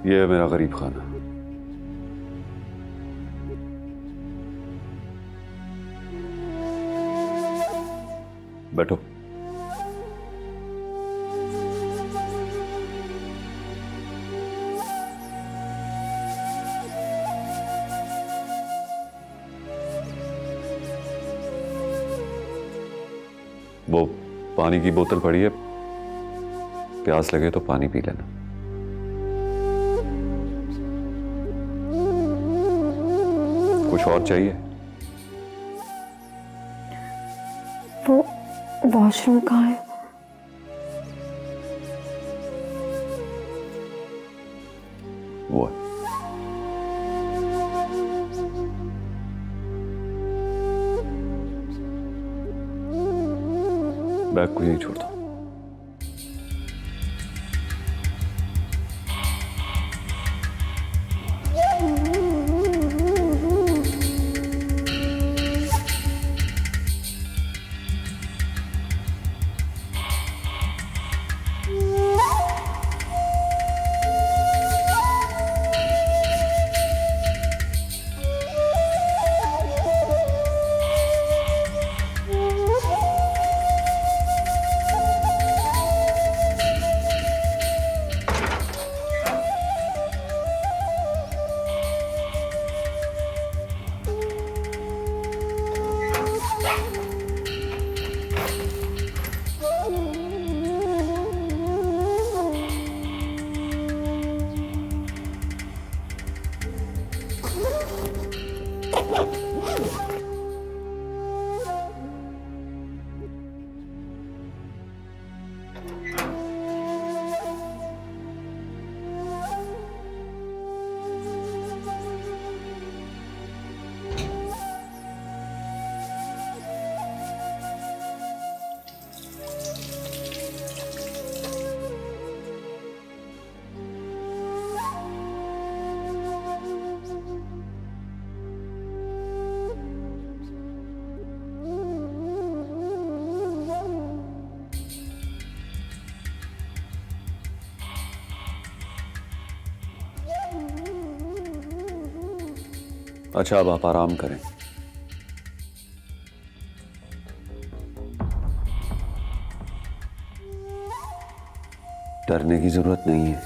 ये है मेरा गरीब खाना। बैठो। वो पानी की बोतल पड़ी है, प्यास लगे तो पानी पी लेना। कुछ और चाहिए? वो वॉशरूम कहाँ है? वो है। बैग को यही छोड़ दो। अच्छा, अब आप आराम करें। डरने की जरूरत नहीं है।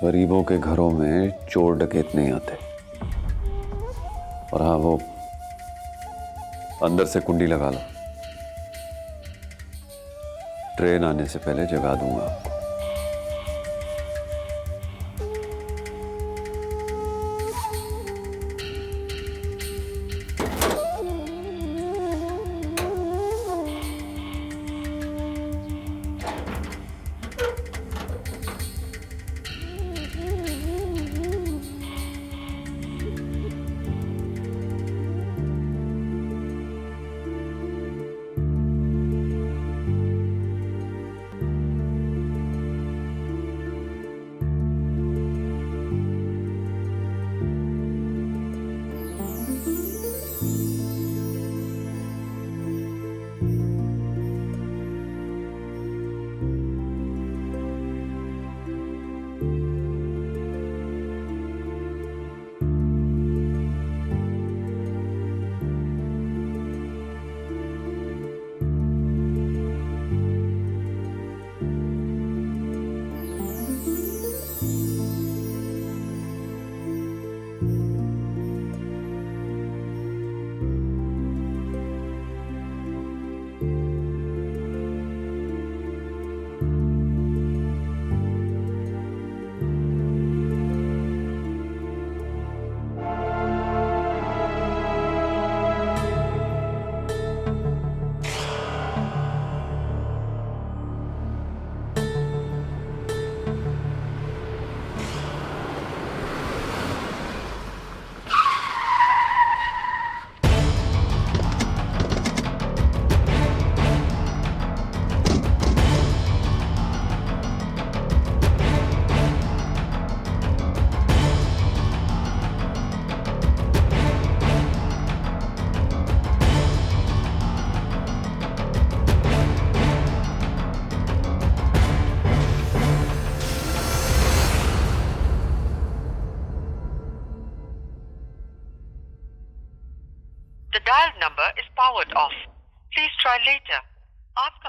गरीबों के घरों में चोर डकैत नहीं आते। और हाँ, वो अंदर से कुंडी लगा लो। ट्रेन आने से पहले जगा दूंगा आपको। dialed number is powered off. Please try later. आपका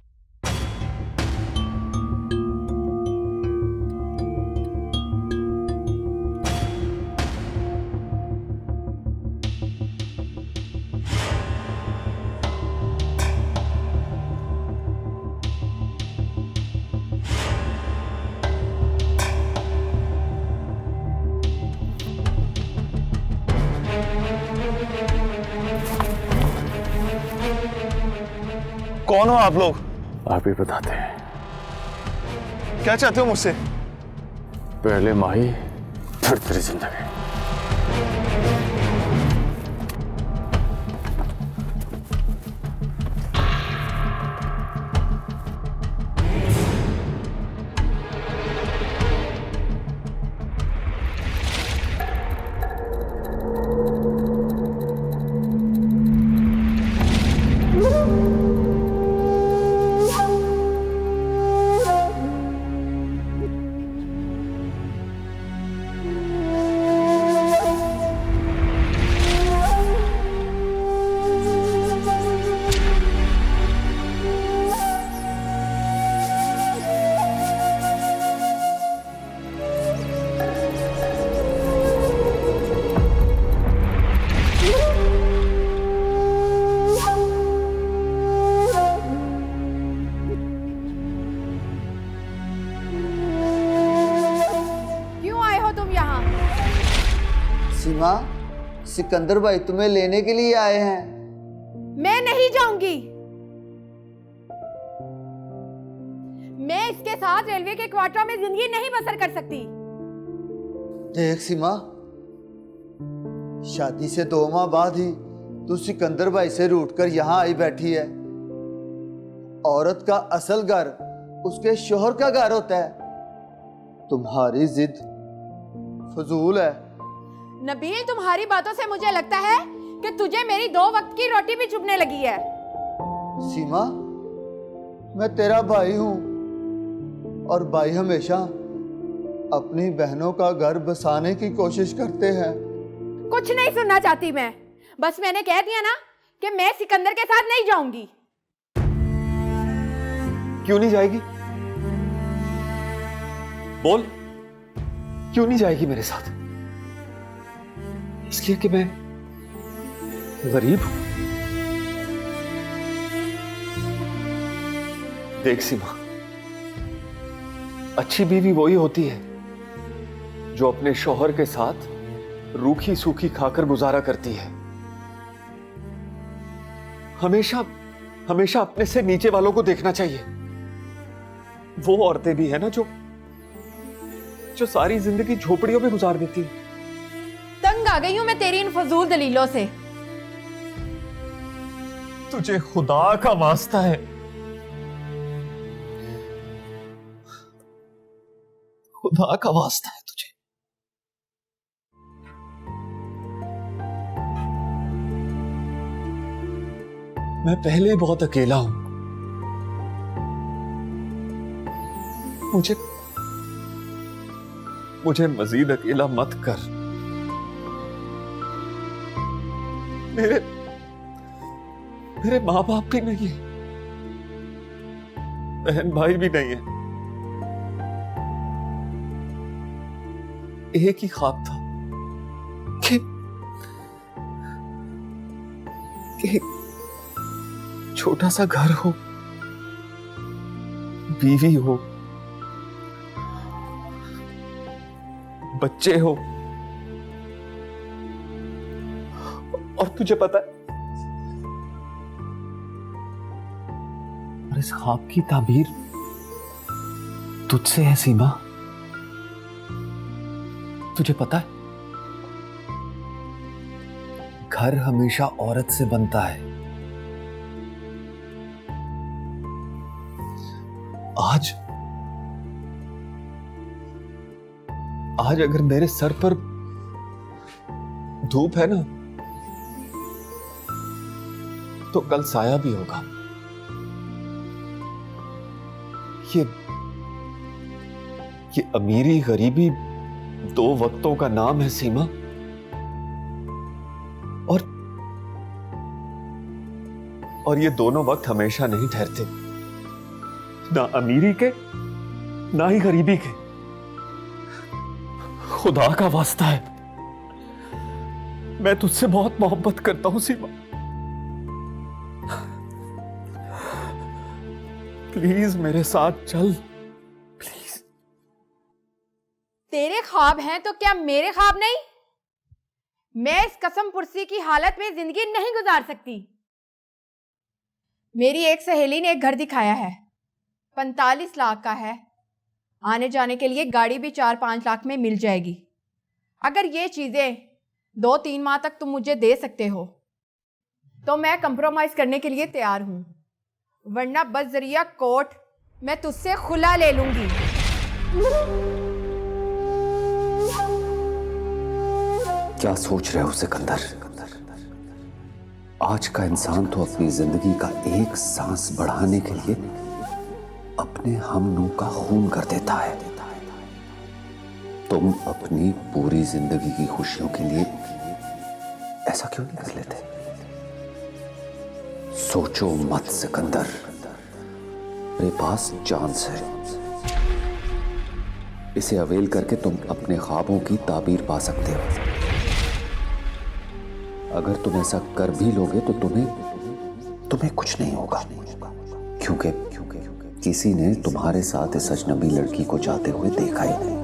कौन हो आप लोग? आप ही बताते हैं। क्या चाहते हो मुझसे? पहले माही फिर तेरी जिंदगी। सीमा, सिकंदर भाई तुम्हें लेने के लिए आए हैं। मैं नहीं जाऊंगी। मैं इसके साथ रेलवे के क्वार्टर में जिंदगी नहीं बसर कर सकती। देख सीमा, शादी से 2 माह बाद ही तू सिकंदर भाई से रूठकर यहाँ आई बैठी है। औरत का असल घर उसके शोहर का घर होता है। तुम्हारी जिद फजूल है। नबील, तुम्हारी बातों से मुझे लगता है कि तुझे मेरी 2 वक्त की रोटी भी चुभने लगी है। सीमा, मैं तेरा भाई हूं और भाई हमेशा अपनी बहनों का घर बसाने की कोशिश करते हैं। कुछ नहीं सुनना चाहती मैं। बस मैंने कह दिया ना कि मैं सिकंदर के साथ नहीं जाऊंगी। क्यों नहीं जाएगी? बोल, क्यों नहीं जाएगी मेरे साथ? इसलिए कि मैं गरीब हूं। देख सीमा, अच्छी बीवी वही होती है जो अपने शौहर के साथ रूखी सूखी खाकर गुजारा करती है। हमेशा हमेशा अपने से नीचे वालों को देखना चाहिए। वो औरतें भी है ना जो सारी जिंदगी झोपड़ियों में गुजार देती है। तंग आ गई हूं मैं तेरी इन फजूल दलीलों से। तुझे खुदा का वास्ता है, खुदा का वास्ता है तुझे। मैं पहले बहुत अकेला हूं। मुझे मजीद अकेला मत कर। मेरे माँ बाप भी नहीं है, बहन भाई भी नहीं है। एक ही ख्वाब था कि छोटा सा घर हो, बीवी हो, बच्चे हो। और तुझे पता है, और इस ख्वाब की ताबीर तुझसे है सीमा। तुझे पता है, घर हमेशा औरत से बनता है। आज अगर मेरे सर पर धूप है ना, तो कल साया भी होगा। ये अमीरी गरीबी 2 वक्तों का नाम है सीमा। और ये दोनों वक्त हमेशा नहीं ठहरते, ना अमीरी के ना ही गरीबी के। खुदा का वास्ता है, मैं तुझसे बहुत मोहब्बत करता हूं सीमा। प्लीज मेरे साथ चल, प्लीज। तेरे ख्वाब हैं तो क्या मेरे ख्वाब नहीं? मैं इस कसम पुरसी की हालत में जिंदगी नहीं गुजार सकती। मेरी एक सहेली ने एक घर दिखाया है, 45 लाख का है। आने जाने के लिए गाड़ी भी 4-5 लाख में मिल जाएगी। अगर ये चीजें 2-3 माह तक तुम मुझे दे सकते हो तो मैं कंप्रोमाइज करने के लिए तैयार हूं, वरना बजरिया कोर्ट मैं तुझसे खुला ले लूंगी। क्या सोच रहे हो सिकंदर? आज का इंसान तो अपनी जिंदगी का एक सांस बढ़ाने के लिए अपने हमनू का खून कर देता है। तुम अपनी पूरी जिंदगी की खुशियों के लिए ऐसा क्यों नहीं कर लेते? सोचो मत सिकंदर, मेरे पास चांस है। इसे अवेल करके तुम अपने ख्वाबों की ताबीर पा सकते हो। अगर तुम ऐसा कर भी लोगे तो तुम्हें कुछ नहीं होगा, क्योंकि किसी ने तुम्हारे साथ इस अजनबी लड़की को जाते हुए देखा ही नहीं।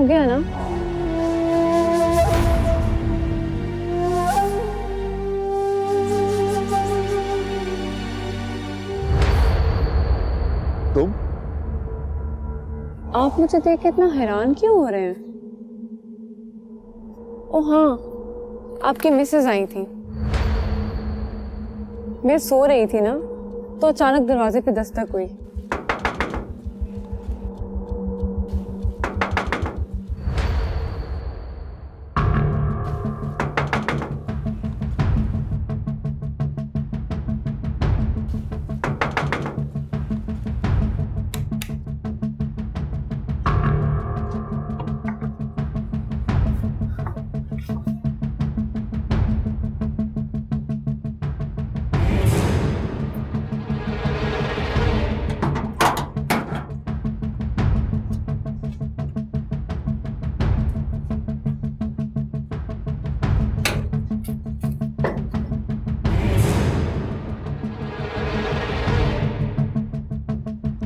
गया ना? तुम आप मुझे देख के इतना हैरान क्यों हो रहे हैं? ओ हाँ, आपकी मिसेज आई थी। मैं सो रही थी ना, तो अचानक दरवाजे पे दस्तक हुई।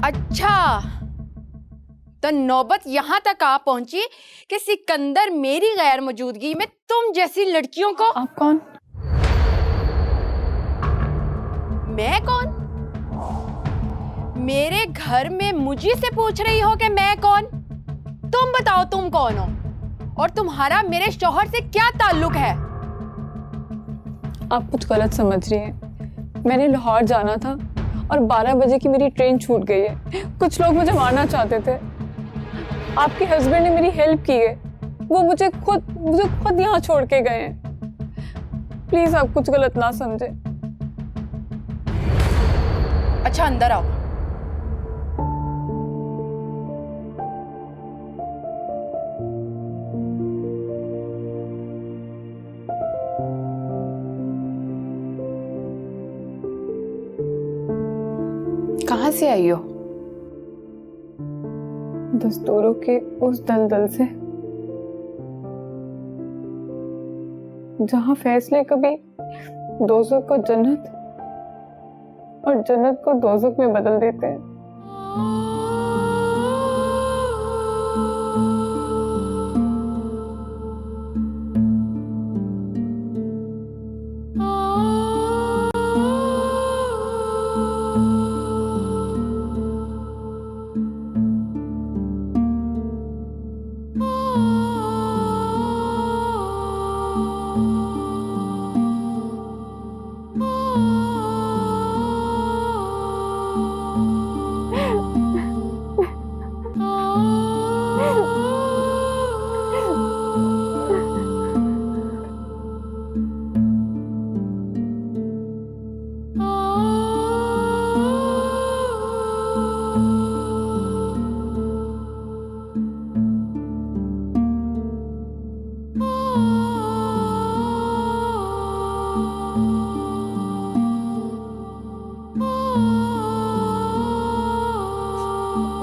अच्छा, तो नौबत यहां तक आ पहुंची कि सिकंदर मेरी गैर मौजूदगी में तुम जैसी लड़कियों को। आप कौन? मैं कौन? मेरे घर में मुझे से पूछ रही हो कि मैं कौन? तुम बताओ तुम कौन हो और तुम्हारा मेरे शौहर से क्या ताल्लुक है? आप कुछ गलत समझ रही हैं। मैंने लाहौर जाना था और 12 बजे की मेरी ट्रेन छूट गई है। कुछ लोग मुझे मारना चाहते थे। आपके हस्बैंड ने मेरी हेल्प की है। वो मुझे खुद यहाँ छोड़ के गए हैं। प्लीज आप कुछ गलत ना समझे। अच्छा, अंदर आओ। कहाँ से आई हो? दस्तूरों के उस दलदल से, जहां फैसले कभी दोज़ख को जन्नत और जन्नत को दोज़ख में बदल देते हैं।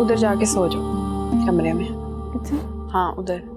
उधर जाके सो जाओ कमरे में। अच्छा, हाँ, उधर।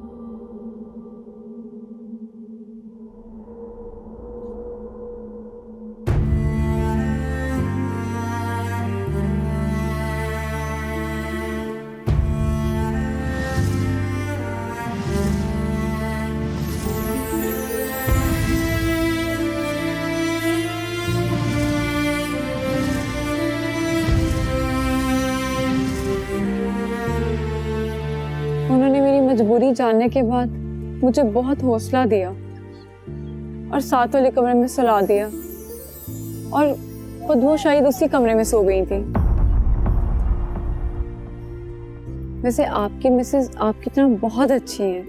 उन्होंने मेरी मजबूरी जानने के बाद मुझे बहुत हौसला दिया और साथ वाले कमरे में सुला दिया और खुद वो शायद उसी कमरे में सो गई थी। वैसे आपकी मिसेज आपकी तरह बहुत अच्छी है।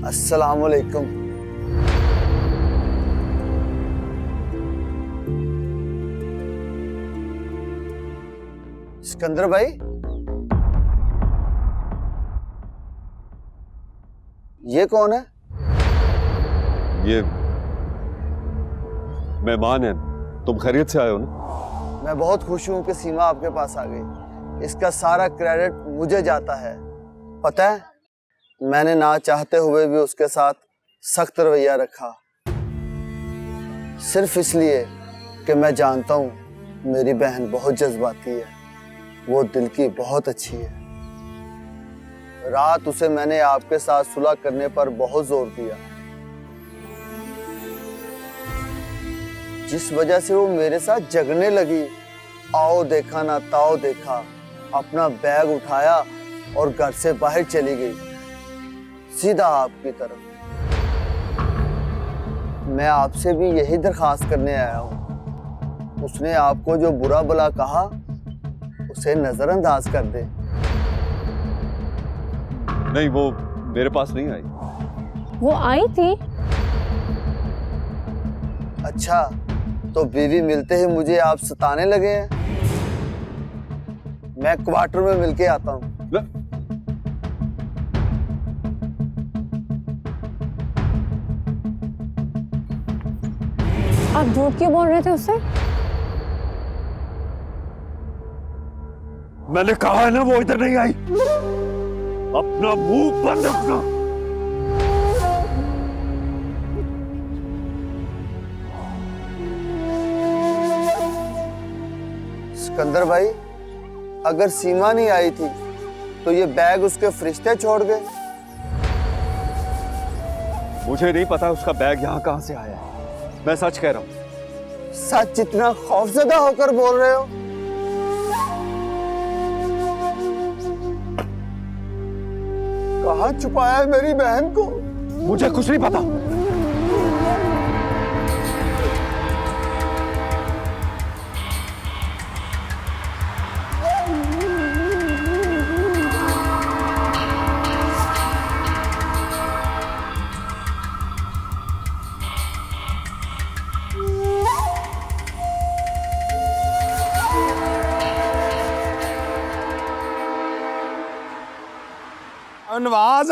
अस्सलाम वालेकुम। सिकंदर भाई, ये कौन है? ये मेहमान है। तुम खैरियत से आए हो ना? मैं बहुत खुश हूं कि सीमा आपके पास आ गई। इसका सारा क्रेडिट मुझे जाता है। पता है, मैंने ना चाहते हुए भी उसके साथ सख्त रवैया रखा, सिर्फ इसलिए कि मैं जानता हूं मेरी बहन बहुत जज्बाती है। वो दिल की बहुत अच्छी है। रात उसे मैंने आपके साथ सुलह करने पर बहुत जोर दिया, जिस वजह से वो मेरे साथ झगड़ने लगी। आओ देखा ना ताओ देखा, अपना बैग उठाया और घर से बाहर चली गई, सीधा आपकी तरफ। मैं आपसे भी यही दरखास्त करने आया हूँ, उसने आपको जो बुरा भला कहा उसे नजरअंदाज कर दे। नहीं, वो मेरे पास नहीं आई। वो आई थी। अच्छा, तो बीवी मिलते ही मुझे आप सताने लगे हैं। मैं क्वार्टर में मिलके आता हूँ। आप झूठ क्यों बोल रहे थे उससे? मैंने कहा है ना वो इधर नहीं आई। अपना मुंह बंद रखना। सिकंदर भाई, अगर सीमा नहीं आई थी तो ये बैग उसके फरिश्ते छोड़ गए। मुझे नहीं पता उसका बैग यहाँ कहाँ से आया है। मैं सच कह रहा हूँ। सच इतना खौफजदा होकर बोल रहे हो? कहाँ छुपाया है मेरी बहन को? मुझे कुछ नहीं पता। नवाज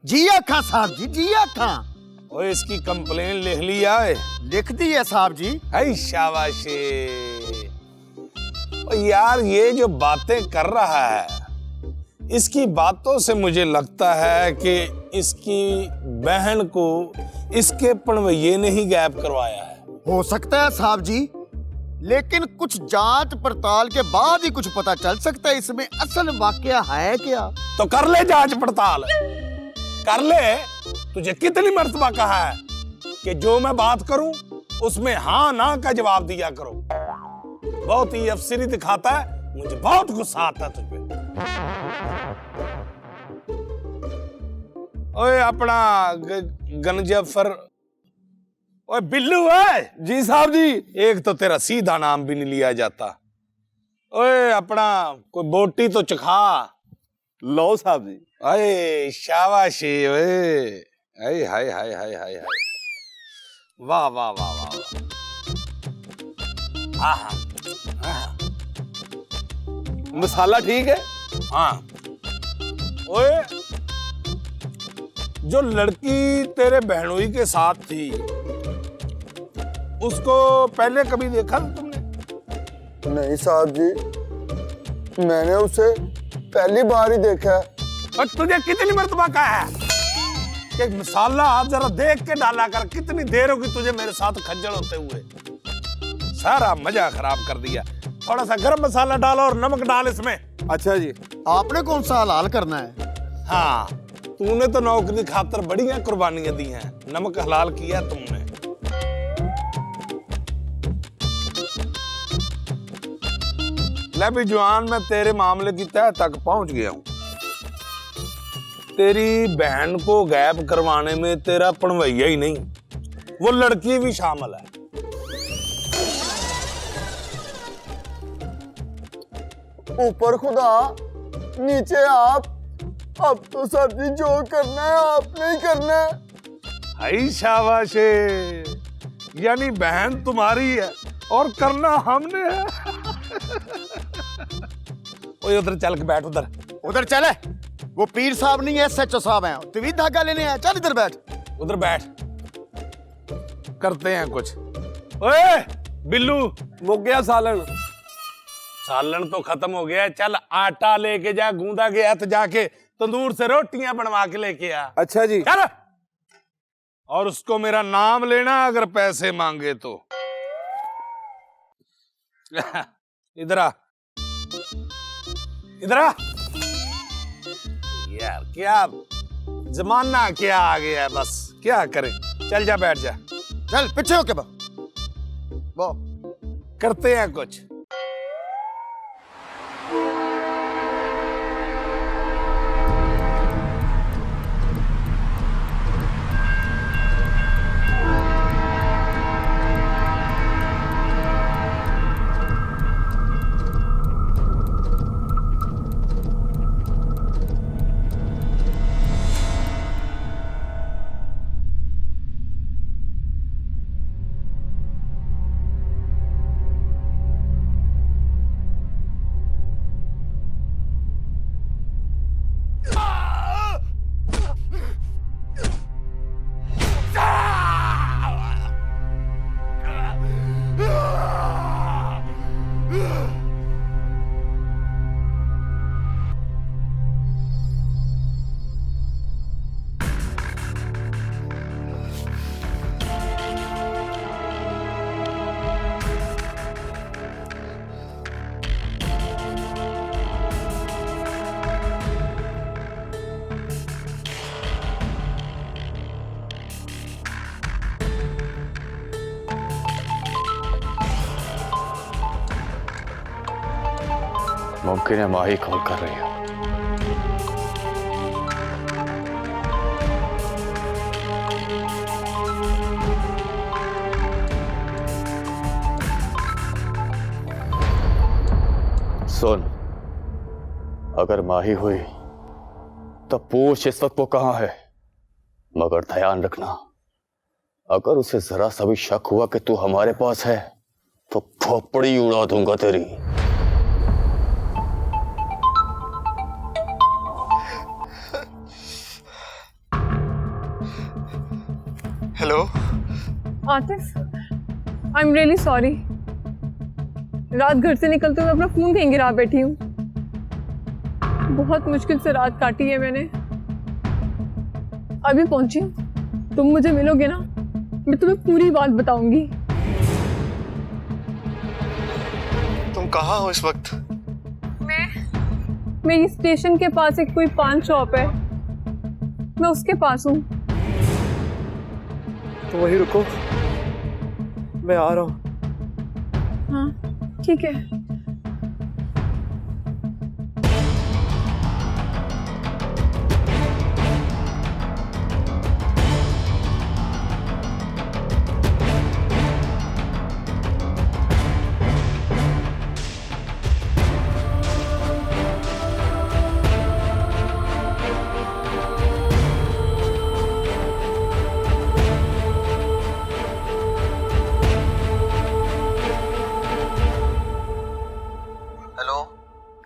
जी आखा साहब जी, जी आखा। ओए इसकी कंप्लेन लिख लिया है? लिख दी है साहब जी। है शाबाशी। ओ यार ये जो बातें कर रहा है, इसकी बातों से मुझे लगता है कि इसकी बहन को इसके पनवैये ने ही गायब करवाया है। हो सकता है साहब जी, लेकिन कुछ जांच पड़ताल के बाद ही कुछ पता चल सकता है इसमें असल वाकया है क्या। तो कर ले जांच पड़ताल, कर ले। तुझे कितनी मर्तबा कहा है कि जो मैं बात करूं उसमें हाँ ना का जवाब दिया करो। बहुत ही अफसरी दिखाता है, मुझे बहुत गुस्सा आता है तुझ पे। ओए अपना गनजफर, ओए बिल्लू है। जी साहब जी। एक तो तेरा सीधा नाम भी नहीं लिया जाता। ओए अपना कोई बोटी तो चखा। लो साहब जी। अरे शाबाशी। ओए हाय हाय हाय हाय हाय हाय, वाह वाह वाह वाह वाह। मसाला ठीक है? हाँ। ओए जो लड़की तेरे बहनोई के साथ थी उसको पहले कभी देखा तुमने? नहीं साहब जी, मैंने उसे पहली बार ही देखा है। और तुझे कितनी मर्तबा कहा है कि मसाला आप जरा देख के डाला कर। कितनी देर होगी तुझे मेरे साथ खज्जल होते हुए, सारा मजा खराब कर दिया। थोड़ा सा गरम मसाला डालो और नमक डाल इसमें। अच्छा जी। आपने कौन सा हलाल करना है? हाँ, तूने तो नौकरी खातर बढ़िया कुर्बानियां दी हैं, नमक हलाल किया तुमने। ले भी जवान, मैं तेरे मामले की तह तक पहुंच गया हूं। तेरी बहन को गायब करवाने में तेरा पनवैया ही नहीं, वो लड़की भी शामिल है। ऊपर खुदा नीचे आप। अब तो सर जी जो करना है आपने ही करना है। हाय शाबाशे, यानी बहन तुम्हारी है और करना हमने है। ओए उधर चल के बैठ। उधर उधर चले, वो पीर साहब नहीं है, SHO साहब हैं। तू भी धागा लेने आया, चल इधर बैठ। उधर बैठ, करते हैं कुछ। ओए बिल्लू, वो गया सालन। सालन तो खत्म हो गया। चल आटा लेके जा, गूंदा के हथ जाके तंदूर से रोटियां बनवा के लेके आ। अच्छा जी। चल, और उसको मेरा नाम लेना अगर पैसे मांगे तो। इधर आ, इधर आ। यार, क्या जमाना क्या आ गया है, बस क्या करें। चल जा, बैठ जा। चल पीछे होके वो करते हैं कुछ। मुमकिन है माही कॉल कर रही है। सुन, अगर माही हुई तो पूछ इस वक्त वो कहां है, मगर ध्यान रखना अगर उसे जरा सा भी शक हुआ कि तू हमारे पास है तो खोपड़ी उड़ा दूंगा तेरी। Hello Atif, I am really sorry. रात घर से निकलते हुए अपना फोन कहीं गिरा बैठी हूँ। बहुत मुश्किल से रात काटी है मैंने। अभी पहुंची हूँ। तुम मुझे मिलोगे ना, मैं तुम्हें पूरी बात बताऊंगी। तुम कहाँ हो इस वक्त? मेरी स्टेशन के पास एक कोई पान शॉप है, मैं उसके पास हूँ। तो वहीं रुको, मैं आ रहा हूँ। हाँ ठीक है।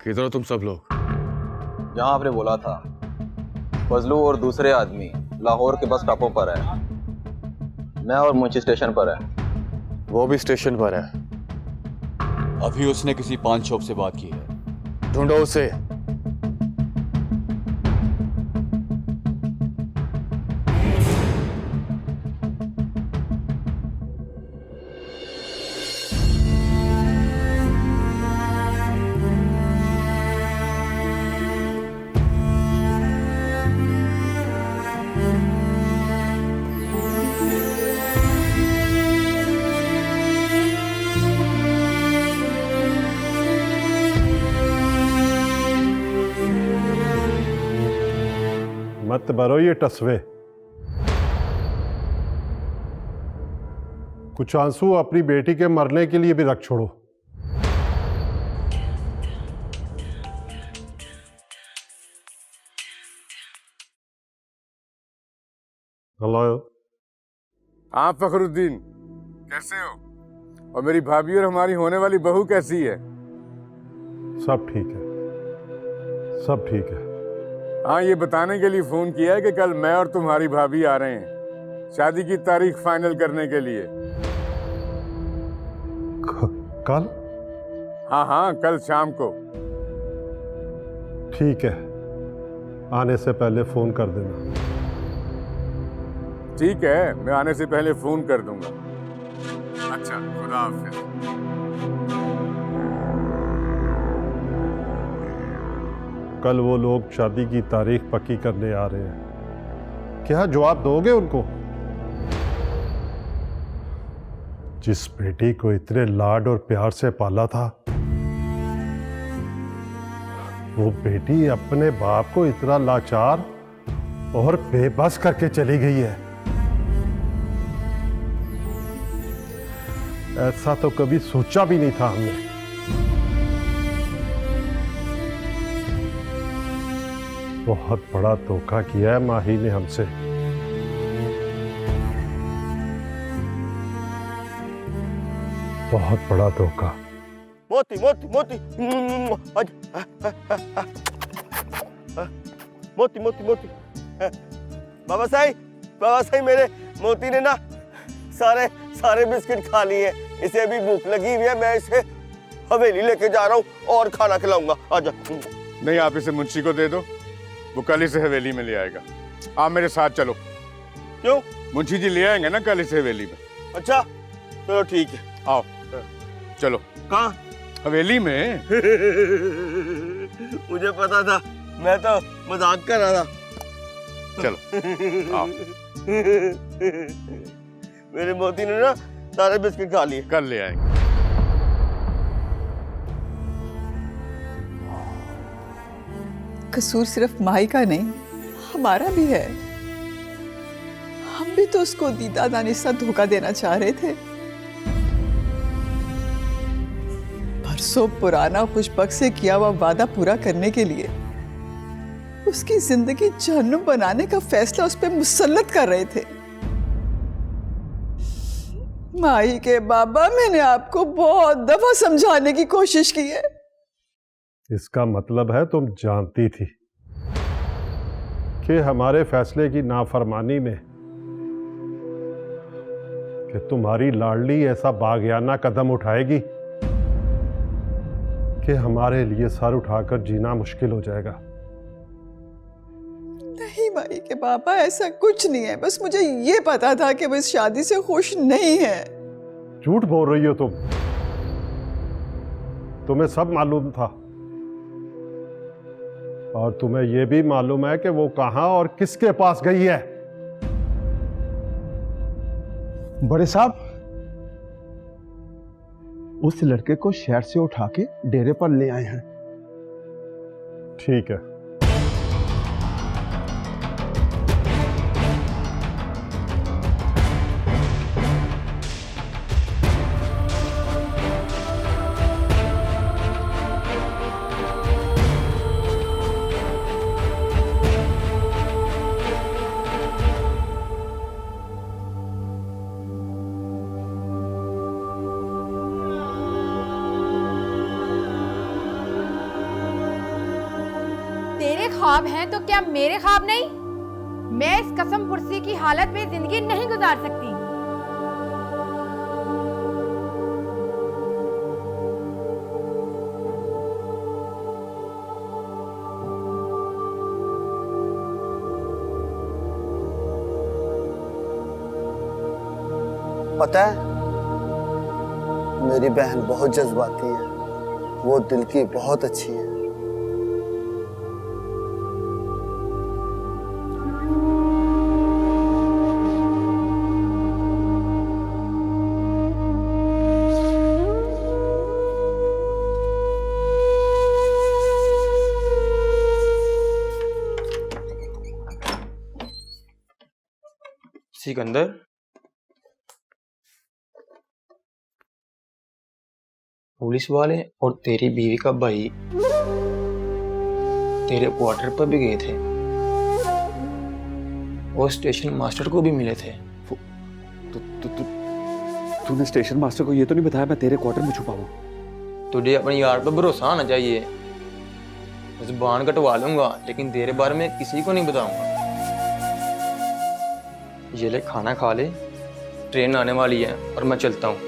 किधर हो तुम सब लोग? जहां आपने बोला था, फजलू और दूसरे आदमी लाहौर के बस स्टॉपों पर है। मैं और मुंशी स्टेशन पर है। वो भी स्टेशन पर है। अभी उसने किसी पान शॉप से बात की है। ढूंढो उसे। मत भरो ये टसवे। कुछ आंसू अपनी बेटी के मरने के लिए भी रख छोड़ो। हेलो। हाँ फखरुद्दीन, कैसे हो? और मेरी भाभी और हमारी होने वाली बहू कैसी है? सब ठीक है, सब ठीक है। हाँ, ये बताने के लिए फोन किया है कि कल मैं और तुम्हारी भाभी आ रहे हैं शादी की तारीख फाइनल करने के लिए। कल? हाँ हाँ, कल शाम को। ठीक है, आने से पहले फोन कर देना। ठीक है, मैं आने से पहले फोन कर दूंगा। अच्छा, खुदा हाफिज। 。 . 。 . 。 . 。 . 。 . 。 . 。 . 。 . 。 . 。 . 。 . 。 . 。 . 。 . 。 . 。 . 。 . 。 . 。 . 。 . 。 . 。 。 . 。 ठीक है, आने से पहले फोन कर देना। अच्छा, खुदा हाफिज। अच्छा, खुदा हाफिज। कल वो लोग शादी की तारीख पक्की करने आ रहे हैं। क्या जवाब दोगे उनको? जिस बेटी को इतने लाड और प्यार से पाला था, वो बेटी अपने बाप को इतना लाचार और बेबस करके चली गई है। ऐसा तो कभी सोचा भी नहीं था हमने। बहुत बड़ा धोखा किया है माही ने हमसे। बहुत बड़ा धोखा। मोती मोती मोती मोती मोती मोती बाबा साई मेरे मोती ने ना सारे बिस्किट खा लिए। इसे अभी भूख लगी हुई है, मैं इसे हवेली लेके जा रहा हूँ और खाना खिलाऊंगा। आजा। नहीं, आप इसे मुंशी को दे दो, वो कल इसे हवेली में ले आएगा। आप मेरे साथ चलो। क्यों? मुंशी जी ले आएंगे ना कल इसे हवेली में। अच्छा चलो ठीक है, आओ चलो। कहाँ? हवेली में। मुझे पता था, मैं तो मजाक कर रहा था। चलो आओ। मेरे मोती ने ना सारे बिस्किट खा लिए। कल ले आएंगे। कसूर सिर्फ माही का नहीं, हमारा भी है। हम भी तो उसको दीदा दानिशा धोखा देना चाह रहे थे। बरसों पुराना खुशबख्त से किया हुआ वादा पूरा करने के लिए उसकी जिंदगी जहन्नुम बनाने का फैसला उस पर मुसल्लत कर रहे थे। माही के बाबा, मैंने आपको बहुत दफा समझाने की कोशिश की है। इसका मतलब है तुम जानती थी कि हमारे फैसले की नाफरमानी में कि तुम्हारी लाडली ऐसा बागियाना कदम उठाएगी कि हमारे लिए सर उठाकर जीना मुश्किल हो जाएगा। नहीं माही के बाबा, ऐसा कुछ नहीं है। बस मुझे ये पता था कि वो इस शादी से खुश नहीं है। झूठ बोल रही हो तुम। तुम्हें सब मालूम था और तुम्हें यह भी मालूम है कि वो कहां और किसके पास गई है। बड़े साहब, उस लड़के को शहर से उठा के डेरे पर ले आए हैं। ठीक है। तेरे ख्वाब हैं तो क्या मेरे ख्वाब नहीं? मैं इस कसम पुरसी की हालत में जिंदगी नहीं गुजार सकती। पता है, मेरी बहन बहुत जज्बाती है। वो दिल की बहुत अच्छी है। सिकंदर, पुलिस वाले और तेरी बीवी का भाई तेरे क्वार्टर पर भी गए थे और स्टेशन मास्टर को भी मिले थे। तूने स्टेशन मास्टर को ये तो नहीं बताया मैं तेरे क्वार्टर में छुपा हूं? तुझे अपने यार पर भरोसा आना चाहिए। जुबान कटवा लूंगा लेकिन तेरे बारे में किसी को नहीं बताऊंगा। ये ले, खाना खा ले, ट्रेन आने वाली है और मैं चलता हूँ।